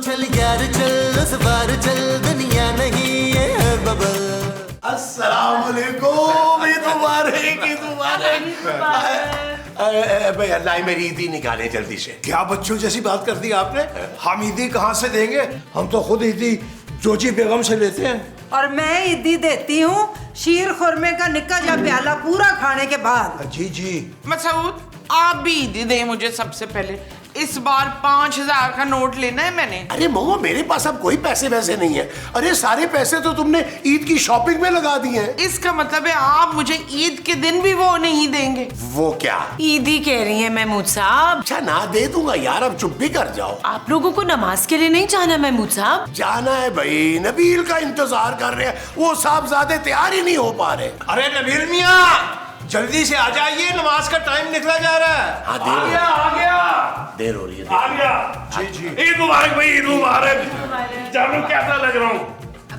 चल यार चल उस बार चल दुनिया नहीं ये है बबल। अस्सलाम वालेकुम, ईद मुबारक, ईद मुबारक। भाई अल्लाह मेरी ईदी निकाले जल्दी से। क्या बच्चों जैसी बात कर दी आपने? हम ईदी कहाँ से देंगे? हम तो खुद ईदी जोजी बेगम से लेते हैं। और मैं ईदी देती हूँ शीर खुरमे का निक्का जा प्याला पूरा खाने के बाद। जी जी। मसूद, आप भी ईदी दें मुझे सबसे पहले। इस बार 5000 का नोट लेना है मैंने। अरे मोमो, मेरे पास अब कोई पैसे वैसे नहीं है। अरे सारे पैसे तो तुमने ईद की शॉपिंग में लगा दिए हैं। इसका मतलब है आप मुझे ईद के दिन भी वो नहीं देंगे? वो क्या? ईदी कह रही है महमूद साहब। अच्छा ना दे दूंगा यार, अब चुप भी कर जाओ। आप लोगों को नमाज के लिए नहीं जाना महमूद साहब? जाना है भाई, नबील का इंतजार कर रहे हैं। वो साहबजादे तैयार ही नहीं हो पा रहे। अरे नबील मियाँ, जल्दी से आ जाइए, नमाज का टाइम निकला जा रहा है। हाँ, आ गया। देर हो रही है। आ गया। जी जी। ईद मुबारक भाई, ईद मुबारक। जानू कैसा लग रहा हूँ?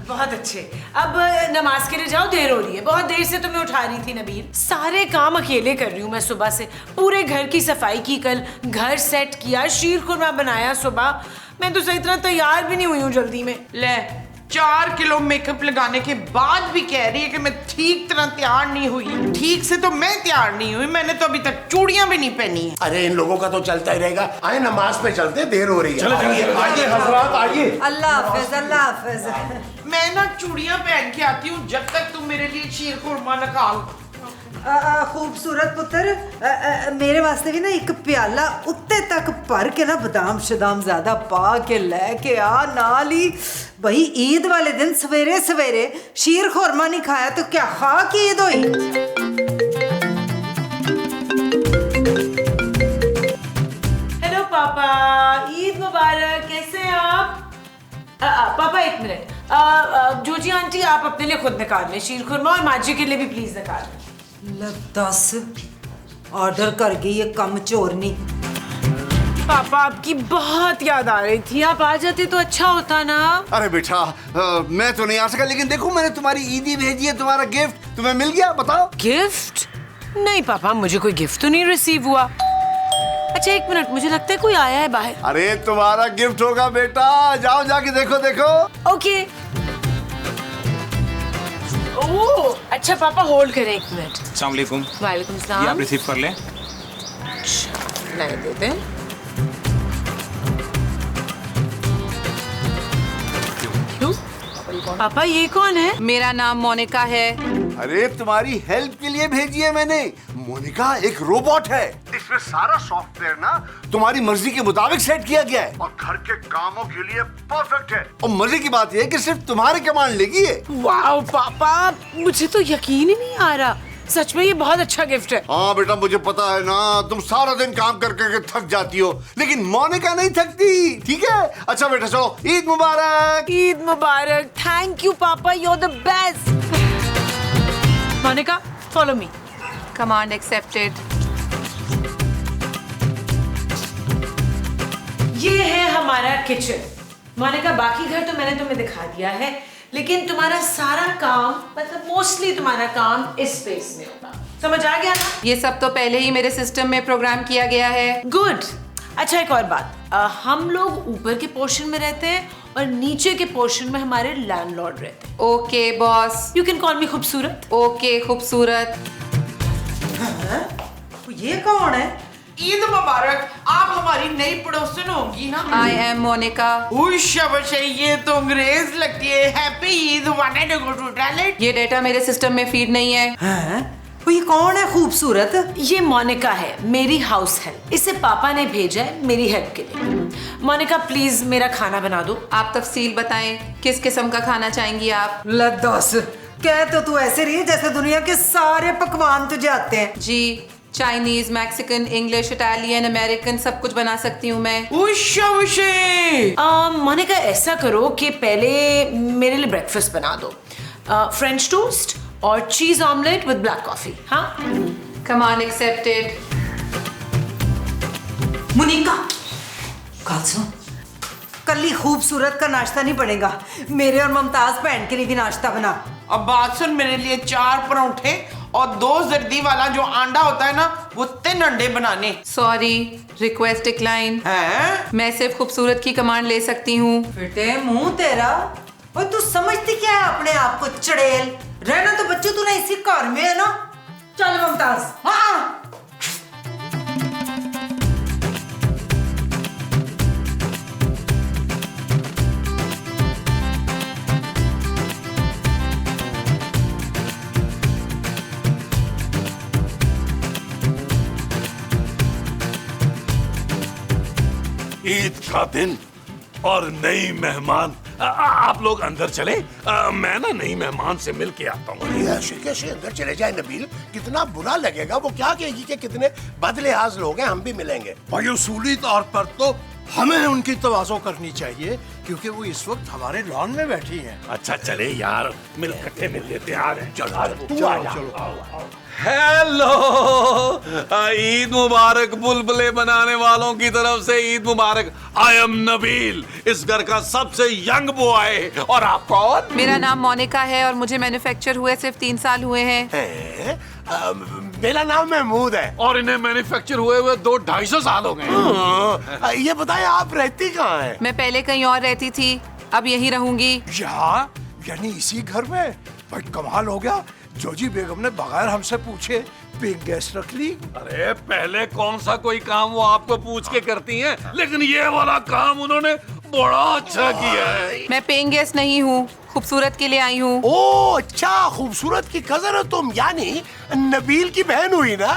बहुत अच्छे। अब नमाज के लिए जाओ, देर हो रही है। बहुत देर से तुम्हें उठा रही थी नबील। सारे काम अकेले कर रही हूँ मैं सुबह से। पूरे घर की सफाई की, कल घर सेट किया, शीर खुरमा बनाया सुबह। मैं तो सही तरह तैयार भी नहीं हुई हूँ जल्दी में। ले, 4 किलो मेकअप लगाने के बाद भी कह रही है कि मैं ठीक तरह तैयार नहीं हुई। ठीक से तो मैं तैयार नहीं हुई, मैंने तो अभी तक चूड़ियां भी नहीं पहनी है। अरे इन लोगों का तो चलता ही रहेगा। आए नमाज पे चलते, देर हो रही है। चलो चलिए, आइए हजरात, आइए। अल्लाह हाफिज, अल्लाह हाफिज। मैं ना चूड़ियां पहन के आती हूँ जब तक तुम मेरे लिए शीर खुरमा निकाल। खूबसूरत पुत्र, मेरे वास्ते भी ना एक प्याला उत्ते तक भर के ना बादाम शदाम ज्यादा पा के लेके आ नाल ही। भाई ईद वाले दिन सवेरे सवेरे शीर खुरमा नहीं खाया तो क्या खा की ईद हुई? हेलो पापा, ईद मुबारक। कैसे हैं आप? पापा एक मिनट। जोजी आंटी, आप अपने लिए खुद निकाल लें शीर खुरमा, और माजी के लिए भी प्लीज निकाल लें। दस ऑर्डर कर गई ये कम चोरनी। पापा आपकी बहुत याद आ रही थी, आप आ जाते तो अच्छा होता ना। अरे बेटा, मैं तो नहीं आ सका, लेकिन देखो मैंने तुम्हारी ईदी भेजी है, तुम्हारा गिफ्ट तुम्हें मिल गया। बताओ। गिफ्ट? नहीं पापा, मुझे कोई गिफ्ट तो नहीं रिसीव हुआ। अच्छा एक मिनट, मुझे लगता है कोई आया है बाहर। अरे तुम्हारा गिफ्ट होगा बेटा, जाओ जाके देखो देखो। ओके। ओह अच्छा पापा, होल्ड करें एक मिनट। अस्सलाम वालेकुम। वालेकुम सलाम। ये आप रिसीव कर लें। नहीं देते। क्यों? पापा ये कौन है? मेरा नाम मोनिका है। अरे तुम्हारी हेल्प के लिए भेजी है मैंने। मोनिका एक रोबोट है, इसमें सारा सॉफ्टवेयर ना तुम्हारी मर्जी के मुताबिक सेट किया गया है और घर के कामों के लिए परफेक्ट है। और मजे की बात यह है कि सिर्फ तुम्हारे कमांड लेगी है। वाओ पापा, मुझे तो यकीन ही नहीं आ रहा। सच में ये बहुत अच्छा गिफ्ट है। हाँ बेटा, मुझे पता है ना, तुम सारा दिन काम कर करके थक जाती हो, लेकिन मोनिका नहीं थकती। ठीक है? अच्छा बेटा चलो, ईद मुबारक। ईद मुबारक। थैंक यू पापा, you are the best. Monika, follow me. Command accepted. ये है हमारा किचन। मोनिका, बाकी घर तो मैंने तुम्हें दिखा दिया है, लेकिन तुम्हारा सारा काम, मतलब मोस्टली तुम्हारा काम इस स्पेस में होगा। समझ आ गया ना? ये सब तो पहले ही मेरे सिस्टम में प्रोग्राम किया गया है। गुड। अच्छा एक और बात, हम लोग ऊपर के पोर्शन में रहते हैं और नीचे के पोर्शन में हमारे लैंडलॉर्ड रहते हैं। Okay boss. You can call मी खूबसूरत। ओके खूबसूरत। ये कौन है? ईद मुबारक। आप हमारी नई पड़ोसन होगी ना? I am Monika. ये तो अंग्रेज लगती है। Happy Eid. Wanted to go to toilet. ये डेटा मेरे सिस्टम में फीड नहीं है। ये कौन है खूबसूरत? ये मोनिका है, मेरी हाउस हेल्प। इसे पापा ने भेजा है मेरी हेल्प के लिए। मोनिका प्लीज मेरा खाना बना दो। आप तफसील बताएं, किस किस्म का खाना चाहेंगी आप? दस कह तो तू ऐसे रही है जैसे दुनिया के सारे पकवान तुझे आते हैं। जी, Chinese, Mexican, English, Italian, American सब कुछ बना सकती हूँ मैं। मोनिका ऐसा करो कि पहले मेरे लिए ब्रेकफास्ट बना दो। फ्रेंच टोस्ट और चीज ऑमलेट विद ब्लैक कॉफी। हाँ, कमांड एक्सेप्टेड। मुनीका, कल सुन, कल ही खूबसूरत का नाश्ता नहीं बनेगा, मेरे और मुमताज बहन के लिए भी नाश्ता बना। अब बात सुन, मेरे लिए 4 परोठे और 2 जर्दी वाला जो अंडा होता है ना वो 3 अंडे बनाने। Sorry, request decline. हैं? मैं सिर्फ खूबसूरत की कमांड ले सकती हूँ। फिटे मुंह तेरा। ओए तू समझती क्या है अपने आप को चड़ेल? रहना तो बच्चों तू ना इसी घर में है ना। चल मुमताज। हाँ ईद का दिन और नई मेहमान। आप लोग अंदर चले, मैं ना नई मेहमान से मिल के आता हूँ। ये ऐसे कैसे अंदर चले जाए नबील? कितना बुरा लगेगा। वो क्या कहेगी कि कितने बदलिहाज लोग हैं, हम भी मिलेंगे। भाई उसूली तौर पर तो हमें उनकी तवाज़ो करनी चाहिए क्योंकि वो इस वक्त हमारे लॉन में बैठी हैं। अच्छा चले यार, इकट्ठे मिल लेते हैं। आ रहे हैं। चलो तू आ जा। हेलो, ईद मुबारक बुलबुले बनाने वालों की तरफ से ईद मुबारक। आई एम नबील, इस घर का सबसे यंग बॉय। और आप कौन? मेरा नाम मोनिका है और मुझे मैन्युफैक्चर हुए सिर्फ 3 साल हुए हैं। हैं? मेरा नाम महमूद है। और इन्हें मैन्युफैक्चर हुए 200-250 साल हो गए। ये बताएं आप रहती कहाँ हैं? मैं पहले कहीं और रहती थी, अब यहीं रहूंगी। यहाँ यानी इसी घर में? भाई कमाल हो गया, जोजी बेगम ने बगैर हमसे पूछे पिंक गेस्ट रख ली। अरे पहले कौन सा कोई काम वो आपको पूछ के करती हैं, लेकिन ये वाला काम उन्होंने बड़ा अच्छा किया है। मैं पेइंग गेस्ट नहीं हूँ, खूबसूरत के लिए आई हूँ। ओ अच्छा, खूबसूरत की कजन हो तुम, यानी नबील की बहन हुई ना?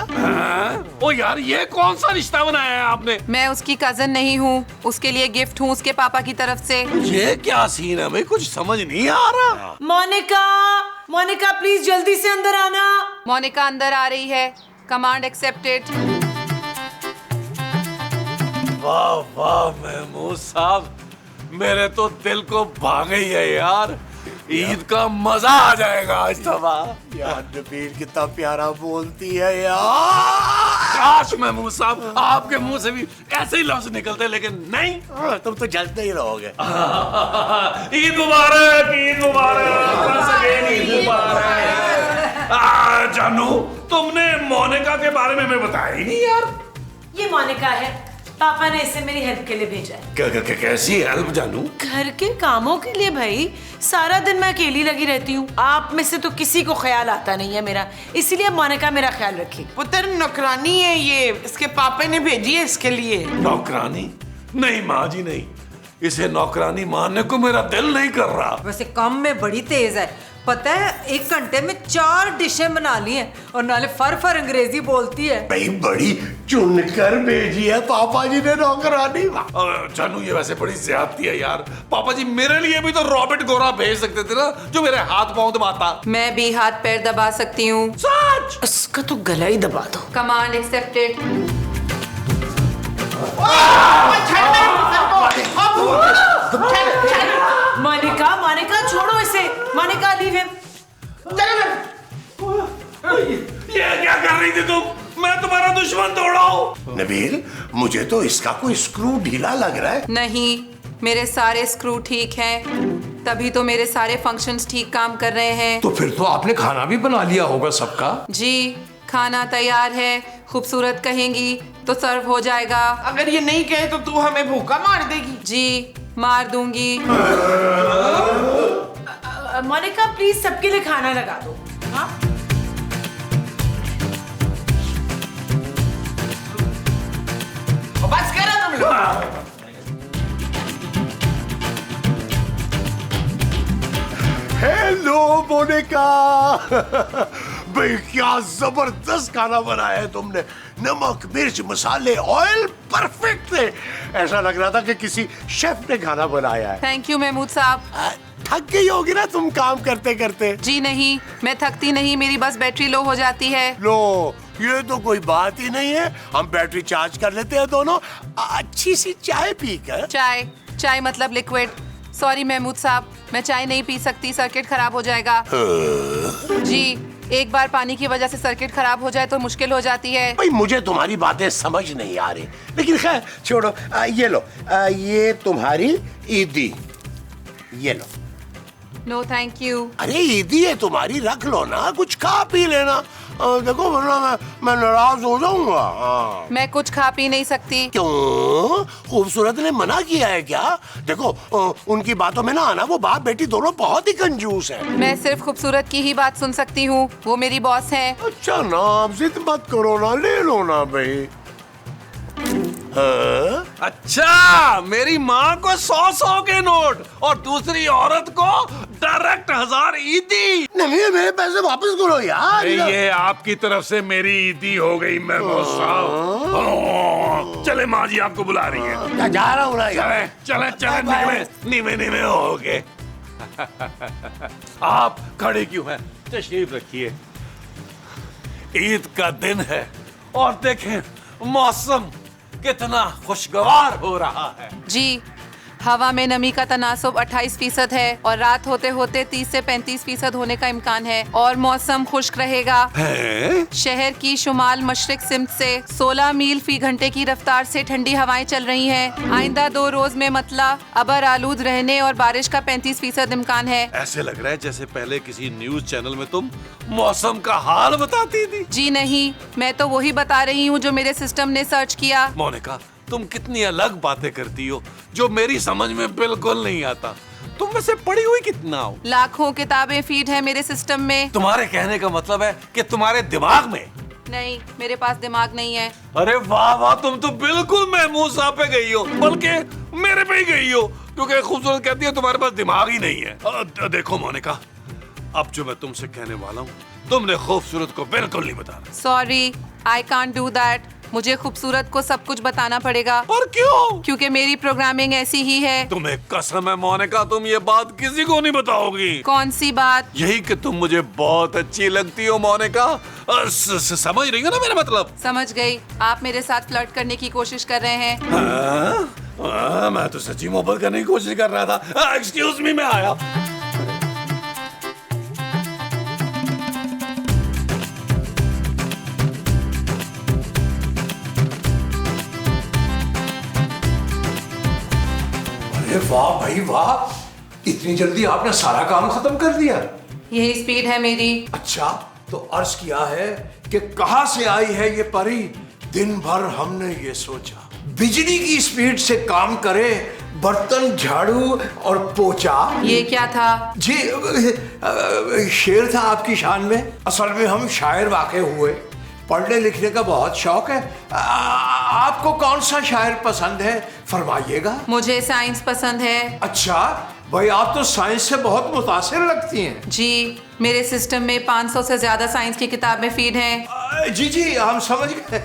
ओ यार, ये कौन सा रिश्ता बनाया है आपने? मैं उसकी कजन नहीं हूँ, उसके लिए गिफ्ट हूँ उसके पापा की तरफ से। ये क्या सीन है, हमें कुछ समझ नहीं आ रहा। मोनिका, मोनिका प्लीज जल्दी से अंदर आना। मोनिका अंदर आ रही है। Command accepted. वाह वाह महमूद साहब, मेरे तो दिल को भा गई है यार। ईद का मजा आ जाएगा आज दफा। यार नबील कितना प्यारा बोलती है यार। काश महमूद साहब आपके मुंह से भी ऐसे ही लफ्ज निकलते, लेकिन नहीं। तुम तो जलते ही रहोगे। ईद मुबारक, ईद मुबारक, once again ईद मुबारक। जानू, तुमने मोनिका के बारे में हमें बताया ही नहीं यार। ये मोनिका है, पापा ने इसे मेरी हेल्प के लिए भेजा है। कैसी हेल्प जानू? घर के कामों के लिए भाई। सारा दिन मैं अकेली लगी रहती हूँ, आप में से तो किसी को ख्याल आता नहीं है मेरा, इसीलिए मोनिका मेरा ख्याल रखी। पुत्र नौकरानी है ये, इसके पापा ने भेजी है इसके लिए। नौकरानी? नहीं माँ जी नहीं, इसे नौकरानी मानने को मेरा दिल नहीं कर रहा। वैसे काम में बड़ी तेज है, पता है 1 घंटे में 4 डिशें बना ली हैं और नाले फर अंग्रेजी बोलती है। भाई बड़ी चुनकर भेजी है पापा जी ने नौकरानी। जानू ये वैसे बड़ी ज्यादती है यार। पापा जी मेरे लिए भी तो रॉबर्ट गोरा भेज सकते थे ना, जो मेरे हाथ पांव दबाता। मैं भी हाथ पैर दबा सकती हूँ। सच? उसका तो गला ही दबा दो। Command accepted. मोनिका, मोनिका छोड़ो इसे। Monika leave him. ये क्या कर रही थी तुम? मैं तुम्हारा दुश्मन थोड़ा हूँ। नबील, मुझे तो इसका कोई स्क्रू ढीला लग रहा है। नहीं, मेरे सारे स्क्रू ठीक हैं, तभी तो मेरे सारे फंक्शंस ठीक काम कर रहे हैं। तो फिर तो आपने खाना भी बना लिया होगा सबका? जी, खाना तैयार है। खूबसूरत कहेंगी तो सर्व हो जाएगा। अगर ये नहीं कहे तो तू हमें भूखा मार देगी। जी, मार दूंगी। मोनिका प्लीज सबके लिए खाना लगा दो। हाँ? बस करो तुम लोग। हेलो मोनिका। भाई क्या जबरदस्त खाना बनाया है तुमने। नमक, मिर्च, मसाले, ऑयल परफेक्ट थे। ऐसा लग रहा था कि किसी शेफ ने खाना बनाया है। थैंक यू महमूद साहब। थक गई होगी ना तुम काम करते करते? जी नहीं, मैं थकती नहीं, मेरी बस बैटरी लो हो जाती है। लो, ये तो कोई बात ही नहीं है, हम बैटरी चार्ज कर लेते हैं दोनों। अच्छी सी चाय पी कर। चाय मतलब लिक्विड। सॉरी महमूद साहब, मैं चाय नहीं पी सकती, सर्किट खराब हो जाएगा। जी, एक बार पानी की वजह से सर्किट खराब हो जाए तो मुश्किल हो जाती है। भाई मुझे तुम्हारी बातें समझ नहीं आ रही, लेकिन खैर छोड़ो। ये लो, ये तुम्हारी ईदी, ये लो। No thank you. अरे ईदी है तुम्हारी, रख लो ना, कुछ खा पी लेना। देखो वरना मैं नाराज हो जाऊंगा। हाँ। मैं कुछ खा पी नहीं सकती। क्यों? खूबसूरत ने मना किया है क्या? देखो उनकी बातों में ना आना, वो बाप बेटी दोनों बहुत ही कंजूस है। मैं सिर्फ खूबसूरत की ही बात सुन सकती हूँ, वो मेरी बॉस है। अच्छा ना, आप जिद मत करो ना, ले लो ना भाई। हाँ? अच्छा, मेरी माँ को 100 के नोट और दूसरी औरत को डायरेक्ट 1000 ईदी। नहीं, मेरे पैसे वापस करो यार। ये आपकी तरफ से मेरी ईदी हो गई महमूद साहब। चले माँ जी आपको बुला रही है। जा रहा हूँ ना यार। चले निकले नीवे हो गए। आप खड़े क्यों हैं? तशरीफ रखिए। ईद का दिन है और देखें मौसम कितना खुशगवार हो रहा है। जी, हवा में नमी का तनासुब 28% है और रात होते होते 30 से 35% होने का इम्कान है और मौसम खुश्क रहेगा। शहर की शुमाल मशरिक सिमत से 16 मील फी घंटे की रफ्तार से ठंडी हवाएं चल रही हैं। आइंदा 2 रोज में मतला अबर आलूद रहने और बारिश का 35% इम्कान है। ऐसे लग रहा है जैसे पहले किसी न्यूज चैनल में तुम मौसम का हाल बताती थी। जी नहीं, मैं तो वही बता रही हूँ जो मेरे सिस्टम ने सर्च किया। मोनिका, तुम कितनी अलग बातें करती हो जो मेरी समझ में बिल्कुल नहीं आता। तुम वैसे पढ़ी हुई कितना हो? लाखों किताबें फीड है मेरे सिस्टम में। तुम्हारे कहने का मतलब है कि तुम्हारे दिमाग में? नहीं, मेरे पास दिमाग नहीं है। अरे वाह वाह, तुम तो बिल्कुल महमूद साहब पे गई हो, बल्कि मेरे पे ही गई हो, क्योंकि खूबसूरत कहती है तुम्हारे पास दिमाग ही नहीं है। देखो मोनिका, अब जो मैं तुमसे कहने वाला हूँ तुमने खूबसूरत को बिल्कुल नहीं बताना। Sorry, I can't do that. मुझे खूबसूरत को सब कुछ बताना पड़ेगा। पर क्यों? क्योंकि मेरी प्रोग्रामिंग ऐसी ही है। तुम्हें कसम है मोनिका, तुम ये बात किसी को नहीं बताओगी। कौन सी बात? यही कि तुम मुझे बहुत अच्छी लगती हो मोनिका। समझ रही हो ना मेरा मतलब? समझ गई। आप मेरे साथ फ्लर्ट करने की कोशिश कर रहे हैं। मैं तो सच्ची मोहब्बत करने की कोशिश कर रहा था। एक्सक्यूज मी, मैं आया। वाह भाई वाह, इतनी जल्दी आपने सारा काम खत्म कर दिया। यही स्पीड है मेरी। अच्छा, तो अर्ज किया है कि कहां से आई है ये परी। दिन भर हमने ये सोचा बिजली की स्पीड से काम करे, बर्तन झाड़ू और पोछा। ये क्या था? जी शेर था आपकी शान में। असल में हम शायर वाक़े हुए। पढ़ने लिखने का बहुत शौक है। आपको कौन सा शायर पसंद है, फरमाइएगा। मुझे साइंस पसंद है। अच्छा भाई, आप तो साइंस से बहुत मुतासिर लगती हैं। जी, मेरे सिस्टम में 500 से ज्यादा साइंस की किताबें फीड हैं। जी जी, हम समझ गए।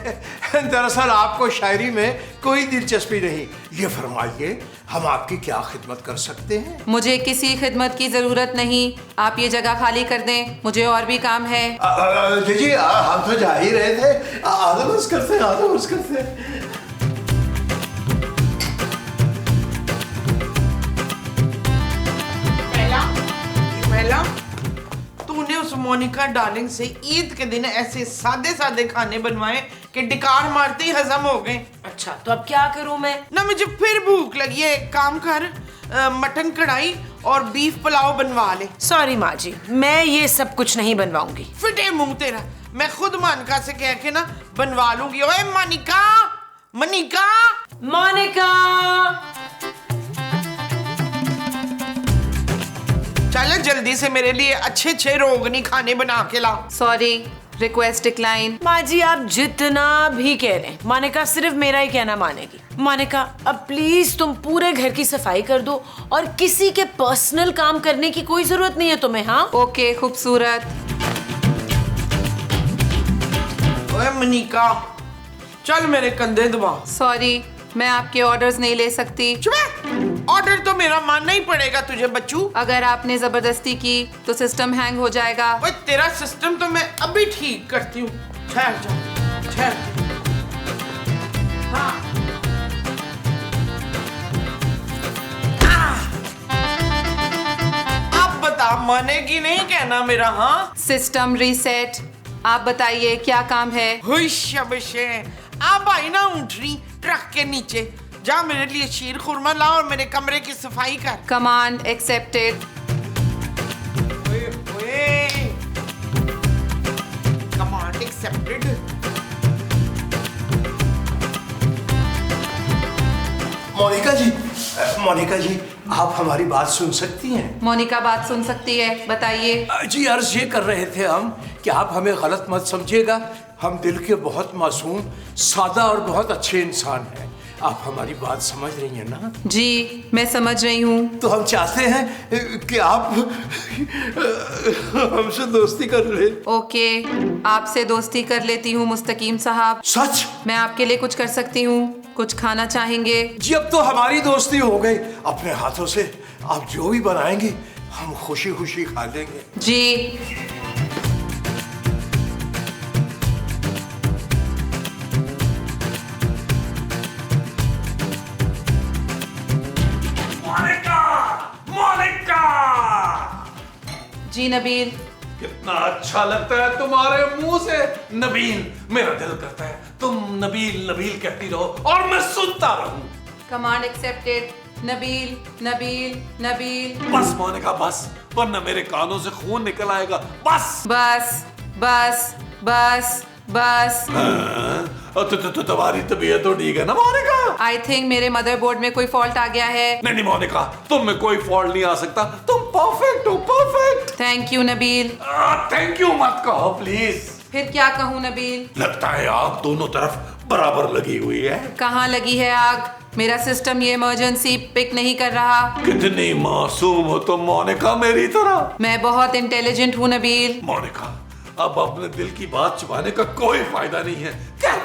दरअसल आपको शायरी में कोई दिलचस्पी नहीं। ये फरमाइए, हम आपकी क्या खिदमत कर सकते हैं? मुझे किसी खिदमत की जरूरत नहीं। आप ये जगह खाली कर दें, मुझे और भी काम है। जी जी, हम तो जा ही रहे थे। आदम करते हैं। पहला, तूने उस मोनिका डार्लिंग से ईद के दिन ऐसे सादे सादे खाने बनवाए कि डिकार मारते ही हजम हो गए। अच्छा, तो अब क्या करूं मैं? ना मुझे फिर भूख लगी है। एक काम कर, मटन कढ़ाई और बीफ पुलाव बनवा ले। सॉरी माँ जी, मैं ये सब कुछ नहीं बनवाऊंगी। फिटे मुंह तेरा, मैं खुद मोनिका से कह के ना बनवा लूंगी। ओए मोनिका, मोनिका, मोनिका, चल जल्दी से मेरे लिए अच्छे अच्छे रोगनी खाने बना के ला। Sorry, request decline. माँ जी, आप जितना भी कह रहे हैं, मोनिका सिर्फ मेरा ही कहना मानेगी। मोनिका, अब प्लीज तुम पूरे घर की सफाई कर दो और किसी के पर्सनल काम करने की कोई जरूरत नहीं है तुम्हें। हाँ ओके खूबसूरत। ओए मोनिका, चल मेरे कंधे दबा। सॉरी, मैं आपके ऑर्डर्स नहीं ले सकती। ऑर्डर तो मेरा मानना ही पड़ेगा तुझे बच्चू। अगर आपने जबरदस्ती की तो सिस्टम हैंग हो जाएगा। ओए तेरा सिस्टम तो मैं अभी ठीक करती हूँ। ठहर जा, ठहर। हाँ। अब बता, मानेगी नहीं कहना मेरा? हाँ, सिस्टम रीसेट। आप बताइए क्या काम है? हुशे अब आई ना ऊँटनी ट्रक के नीचे। जा मेरे लिए शीर खुरमा ला और मेरे कमरे की सफाई कर। Command accepted. Command accepted. Monica ji आप हमारी बात सुन सकती हैं? मोनिका बात सुन सकती है, बताइए। जी अर्ज ये कर रहे थे हम कि आप हमें गलत मत समझिएगा, हम दिल के बहुत मासूम, सादा और बहुत अच्छे इंसान हैं। आप हमारी बात समझ रही हैं ना? जी मैं समझ रही हूँ। तो हम चाहते हैं कि आप हमसे दोस्ती कर ले। ओके, आपसे दोस्ती कर लेती हूँ मुस्तकीम साहब। सच? मैं आपके लिए कुछ कर सकती हूँ? कुछ खाना चाहेंगे? जी अब तो हमारी दोस्ती हो गई, अपने हाथों से आप जो भी बनाएंगे हम खुशी खुशी खा लेंगे। जी मोनिका! जी नबील। कितना अच्छा लगता है तुम्हारे मुंह से नबील। मेरा दिल करता है तुम नबील नबील कहती रहो और मैं सुनता रहूं। Command accepted. नबील नबील नबील। बस मोनिका बस, वरना मेरे कानों से खून निकल आएगा। बस बस बस बस बस। तो तुम्हारी तबीयत तो ठीक है ना मोनिका? आई थिंक मेरे मदरबोर्ड में कोई फॉल्ट आ गया है। नहीं मोनिका, तुम में कोई फॉल्ट नहीं आ सकता, तुम परफेक्ट हो, perfect. Thank you Nabeel. Thank you मत कहो प्लीज। फिर क्या कहूँ नबील? लगता है आग दोनों तरफ बराबर लगी हुई है। कहाँ लगी है आग? मेरा सिस्टम ये इमरजेंसी पिक नहीं कर रहा। कितनी मासूम हो तुम मोनिका, मेरी तरह। मैं बहुत इंटेलिजेंट हूँ नबील। मोनिका अब अपने दिल की बात छुपाने का कोई फायदा नहीं है। कह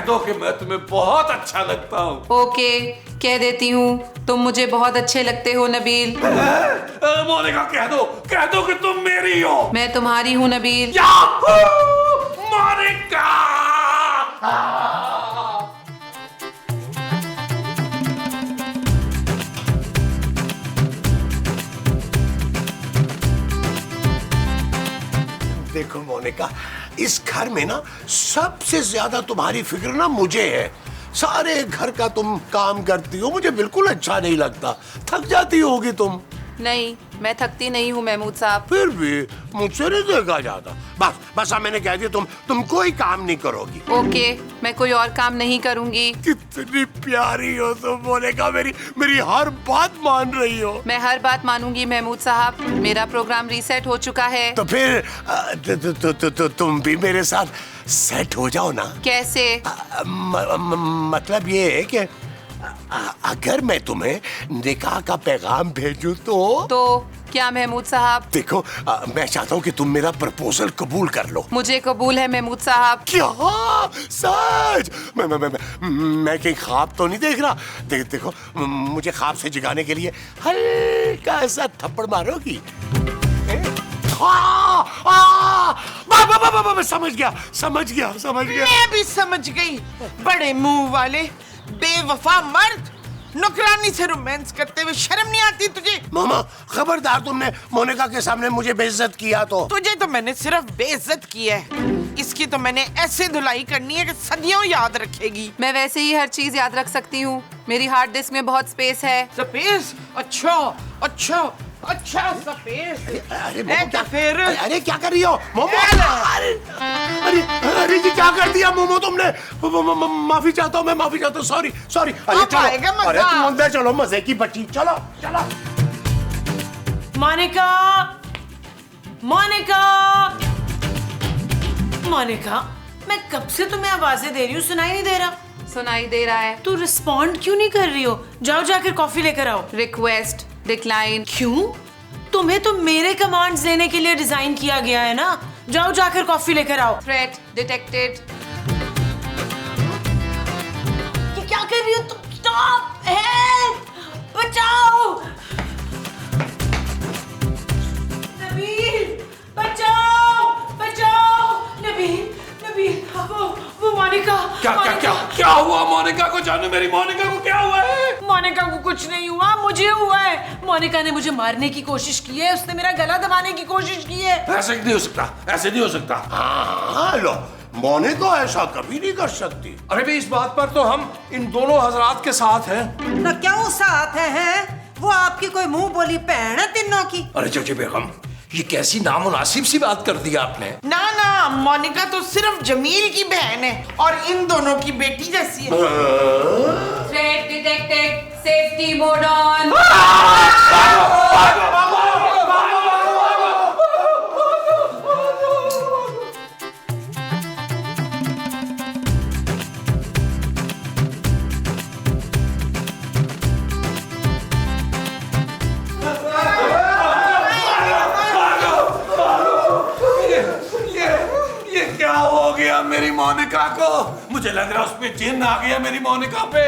दो कि मैं तुम्हें बहुत अच्छा लगता हूँ। ओके, कह देती हूँ, तुम मुझे बहुत अच्छे लगते हो नबील। मोनिका कह दो कि तुम मेरी हो। मैं तुम्हारी हूँ नबील। मोनिका! देखो मोनिका, इस घर में ना सबसे ज्यादा तुम्हारी फिक्र ना मुझे है। सारे घर का तुम काम करती हो, मुझे बिल्कुल अच्छा नहीं लगता। थक जाती होगी तुम। नहीं, मैं थकती नहीं हूँ महमूद साहब। फिर भी मुझसे नहीं देखा जाता। बस अब मैंने कह दिया, तुम कोई काम नहीं करोगी। ओके, मैं कोई और काम नहीं करूँगी। कितनी प्यारी हो तुम मोनिका, मेरी हर बात मान रही हो। मैं हर बात मानूंगी महमूद साहब। मेरा प्रोग्राम रीसेट हो चुका है। तो फिर तुम भी मेरे साथ सेट हो जाओ ना। कैसे? मतलब ये है कि अगर मैं तुम्हें निकाह का पैगाम भेजूं तो क्या महमूद साहब? देखो मैं चाहता हूँ कि तुम मेरा प्रपोजल कबूल कर लो। मुझे कबूल है महमूद साहब। क्या सच? मैं कहीं ख्वाब तो नहीं देख रहा? देखो मुझे ख्वाब से जगाने के लिए हल्का सा थप्पड़ मारोगी? समझ गया। मैं भी समझ गई। बड़े मुंह वाले बेवफा मर्द, नुकरानी से रोमांस करते हुए शर्म नहीं आती तुझे? मामा खबरदार, तुमने मोनिका के सामने मुझे बेइज्जत किया तो। तुझे तो मैंने सिर्फ बेइज्जत की है, इसकी तो मैंने ऐसे धुलाई करनी है कि सदियों याद रखेगी। मैं वैसे ही हर चीज याद रख सकती हूँ। मेरी हार्ड डिस्क में बहुत स्पेस है। स्पेस? अच्छा स्पेस। अरे क्या कर रही हो मोमो? अरे जी क्या कर दिया मोमो तुमने? माफी चाहता हूँ, मैं माफी चाहता हूँ। सॉरी। अरे तुम अंदर चलो, मजे की बच्ची। चलो। मोनिका, मैं कब से तुम्हें आवाजें दे रही हूँ, सुनाई नहीं दे रहा? सुनाई दे रहा है। तू रिस्पॉन्ड क्यों नहीं कर रही हो? जाओ जाकर कॉफी लेकर आओ। Request decline. क्यों? तुम्हें तो मेरे कमांड्स देने के लिए डिजाइन किया गया है ना। जाओ जाकर कॉफी लेकर आओ। Threat detected. ये क्या कर रही हो तुम? स्टॉप! हेल्प! बचाओ! नबील! बचाओ! नबील! वो मोनिका। क्या हुआ मोनिका को? जानू मेरी मोनिका को क्या हुआ है? मोनिका को कुछ नहीं हुआ, मुझे हुआ है। मोनिका ने मुझे मारने की कोशिश की है, उसने मेरा गला दबाने की कोशिश की है। ऐसे नहीं हो सकता। हाँ लो, मोनिका ऐसा कभी नहीं कर सकती। अरे भी इस बात पर तो हम इन दोनों हजरात के साथ हैं। ना क्यों साथ हैं? वो आपकी कोई मुंह बोली बहन है तीनों की। अरे चाची बेगम, ये कैसी नामुनासिब सी बात कर दी आपने। ना ना, मोनिका तो सिर्फ जमील की बहन है और इन दोनों की बेटी जैसी है। Threat detected, safety mode on. मेरी मोनिका को मुझे लग रहा है उस पे जिन आ गया मेरी मोनिका पे।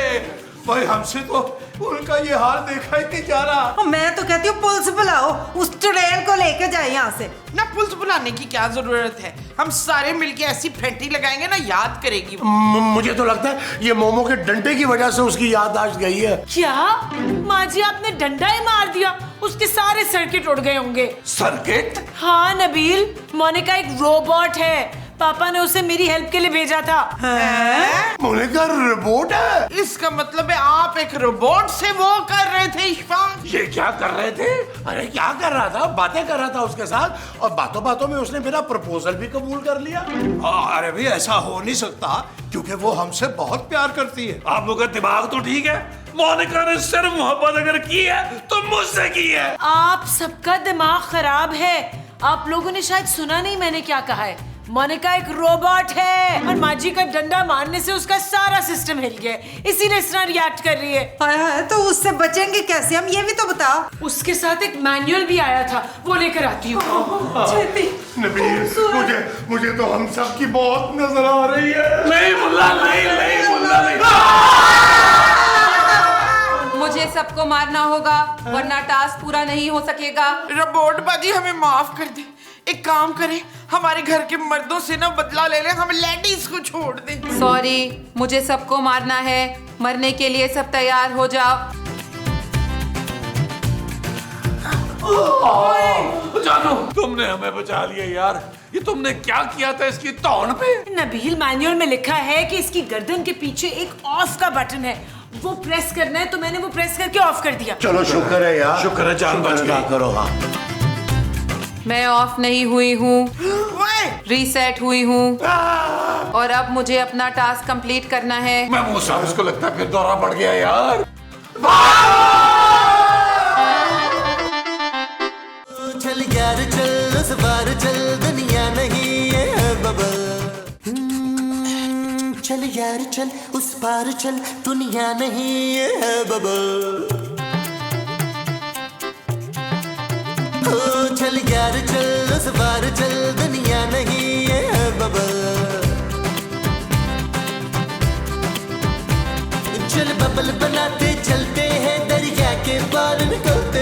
भाई हमसे तो उनका ये हाल देखा ही नहीं जा रहा। मैं तो कहती हूँ पुलिस बुलाओ, उस चुड़ैल को लेके जाए यहाँ से। ना पुलिस बुलाने की क्या जरूरत है, हम सारे मिलके ऐसी फेंटी लगाएंगे ना, याद करेगी। मुझे तो लगता है ये मोमो के डंडे की वजह से उसकी याददाश्त गई है। क्या माँ जी, आपने डंडा ही मार दिया, उसके सारे सर्किट उड़ गए होंगे। सर्किट? हाँ नबील, मोनिका एक रोबोट है, पापा ने उसे मेरी हेल्प के लिए भेजा था। मोनिका रोबोट है? इसका मतलब है आप एक रोबोट से वो कर रहे थे इशफाक? ये क्या कर रहे थे? अरे क्या कर रहा था? बातें कर रहा था उसके साथ और बातों बातों में उसने मेरा प्रपोजल भी कबूल कर लिया। अरे भाई ऐसा हो नहीं सकता, क्योंकि वो हमसे बहुत प्यार करती है। आप लोग का दिमाग तो ठीक है? मोनिका ने सिर्फ मोहब्बत अगर की है तो मुझसे की है। आप सबका दिमाग खराब है, आप लोगों ने शायद सुना नहीं मैंने क्या कहा है। मोनिका एक रोबोट है और माँ जी का डंडा मारने से उसका सारा सिस्टम हिल गया, इसीलिए इस तरह रिएक्ट कर रही है। हाय हाय, तो उससे बचेंगे कैसे हम, ये भी तो बता। उसके साथ एक मैनुअल भी आया था, वो लेकर आती हूँ। नबील, मुझे तो हम सब की बहुत नजर आ रही है। नहीं मुल्ला, नहीं मुल्ला, नहीं। मुझे सबको मारना होगा वरना टास्क पूरा नहीं हो सकेगा। रोबोट बाजी हमें माफ कर दे, एक काम करें, हमारे घर के मर्दों से ना बदला ले लें, हम लेडीज को छोड़ दें। सॉरी, मुझे सबको मारना है, मरने के लिए सब तैयार हो जाओ। जानू, तुमने हमें बचा लिया यार। ये तुमने क्या किया था इसकी तौन पे? नबील, मैनुअल में लिखा है कि इसकी गर्दन के पीछे एक ऑफ का बटन है, वो प्रेस करना है, तो मैंने वो प्रेस करके ऑफ कर दिया। चलो शुक्र है यार, शुक्र है जान बच गई। करो। हाँ, मैं ऑफ नहीं हुई हूँ, रीसेट हुई हूँ और अब मुझे अपना टास्क कंप्लीट करना है। मैं मूसा, इसको लगता है फिर दौरा बढ़ गया यार। चल यार चल, उस बार चल, दुनिया नहीं है बबल। चल यार चल, उस पार चल, दुनिया नहीं है बबल। चल यार चल, उस बार चल, दुनिया नहीं है बबल। चल बबल बनाते चलते हैं दरिया के पार निकल।